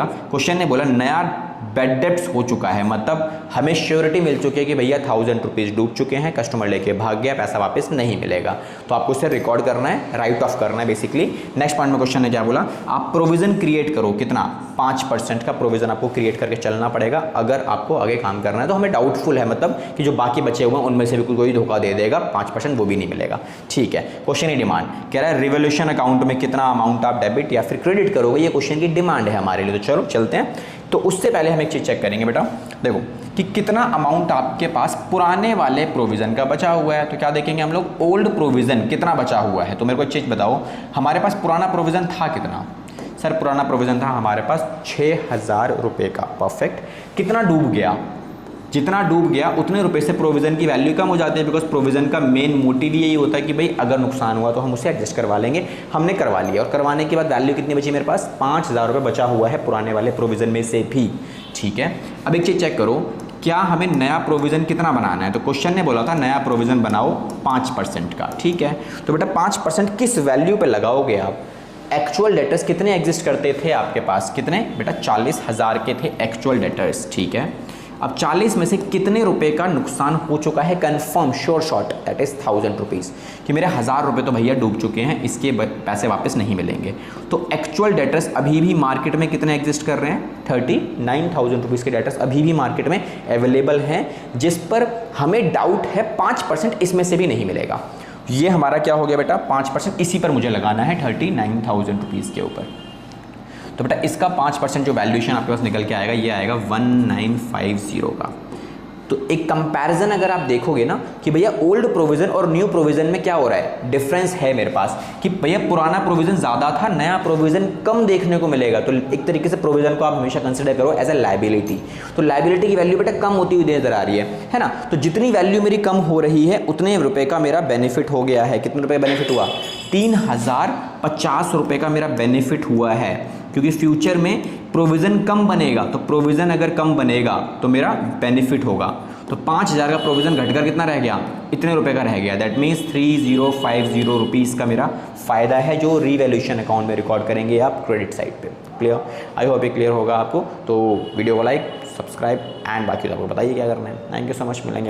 Question ने बोला नया बैड डेब्ट्स हो चुका है, मतलब हमें श्योरिटी मिल चुकी है कि भैया 1000 रुपीज़ डूब चुके हैं, कस्टमर लेके भाग गया, पैसा वापस नहीं मिलेगा। तो आपको उसे रिकॉर्ड करना है, राइट ऑफ करना है बेसिकली। नेक्स्ट पॉइंट में क्वेश्चन ने क्या बोला, आप प्रोविजन क्रिएट करो, कितना 5% का प्रोविजन आपको क्रिएट करके चलना पड़ेगा अगर आपको आगे काम करना है। तो हमें डाउटफुल है, मतलब कि जो बाकी बचे हुए हैं उनमें से भी कोई धोखा दे देगा, 5% वो भी नहीं मिलेगा। ठीक है, क्वेश्चन की डिमांड कह रहा है रिवोल्यूशन अकाउंट में कितना अमाउंट आप डेबिट या फिर क्रेडिट करोगे, ये क्वेश्चन की डिमांड है हमारे लिए। तो चलो चलते हैं। तो उससे पहले हम एक चीज़ चेक करेंगे बेटा, देखो कि कितना अमाउंट आपके पास पुराने वाले प्रोविज़न का बचा हुआ है। तो क्या देखेंगे हम लोग, ओल्ड प्रोविज़न कितना बचा हुआ है। तो मेरे को एक चीज़ बताओ, हमारे पास पुराना प्रोविज़न था कितना। सर पुराना प्रोविज़न था हमारे पास 6000 रुपये का। परफेक्ट। कितना डूब गया, जितना डूब गया उतने रुपए से प्रोविज़न की वैल्यू कम हो जाती है, बिकॉज प्रोविज़न का मेन मोटिव यही होता है कि भाई अगर नुकसान हुआ तो हम उसे एडजस्ट करवा लेंगे। हमने करवा लिया और करवाने के बाद वैल्यू कितनी बची मेरे पास, 5000 रुपये बचा हुआ है पुराने वाले प्रोविज़न में से भी। ठीक है, अब एक चीज़ चेक करो, क्या हमें नया प्रोविज़न कितना बनाना है। तो क्वेश्चन ने बोला था नया प्रोविज़न बनाओ 5% का। ठीक है, तो बेटा 5% किस वैल्यू पर लगाओगे आप। एक्चुअल डेटर्स कितने एग्जिस्ट करते थे आपके पास, कितने बेटा 40,000 के थे एक्चुअल डेटर्स। ठीक है, अब 40 में से कितने रुपए का नुकसान हो चुका है confirm, sure shot, that is 1000 rupees, कि मेरे 1000 रुपये तो भैया डूब चुके हैं, इसके पैसे वापस नहीं मिलेंगे। तो एक्चुअल डेटर्स अभी भी मार्केट में कितने एग्जिस्ट कर रहे हैं, 39,000 रुपीज़ के डेटर्स अभी भी मार्केट में अवेलेबल हैं, जिस पर हमें डाउट है 5% इसमें से भी नहीं मिलेगा। ये हमारा क्या हो गया बेटा 5%, इसी पर मुझे लगाना है 39,000 रुपीज़ के ऊपर। तो बेटा इसका 5% जो वैल्यूएशन आपके पास निकल के आएगा, ये आएगा 1950 का। तो एक कंपैरिजन अगर आप देखोगे ना कि भैया ओल्ड प्रोविज़न और न्यू प्रोविज़न में क्या हो रहा है, डिफरेंस है मेरे पास, कि भैया पुराना प्रोविज़न ज़्यादा था, नया प्रोविज़न कम देखने को मिलेगा। तो एक तरीके से प्रोविज़न को आप हमेशा कंसिडर करो एज ए लायबिलिटी। तो लायबिलिटी की वैल्यू बेटा कम होती हुई नजर आ रही है ना। तो जितनी वैल्यू मेरी कम हो रही है उतने रुपये का मेरा बेनिफिट हो गया है। कितने रुपये बेनिफिट हुआ, 3050 रुपये का मेरा बेनिफिट हुआ है, क्योंकि फ्यूचर में प्रोविज़न कम बनेगा। तो प्रोविज़न अगर कम बनेगा तो मेरा बेनिफिट होगा। तो 5000 का प्रोविज़न घटकर कितना रह गया, इतने रुपए का रह गया। दैट मीन्स 3050 रुपीज़ का मेरा फ़ायदा है, जो रिवैल्यूएशन अकाउंट में रिकॉर्ड करेंगे आप क्रेडिट साइड पे। क्लियर, आई होप ये क्लियर होगा आपको। तो वीडियो को लाइक, सब्सक्राइब एंड बाकी आपको बताइए क्या करना है। थैंक यू सो मच, मिलेंगे।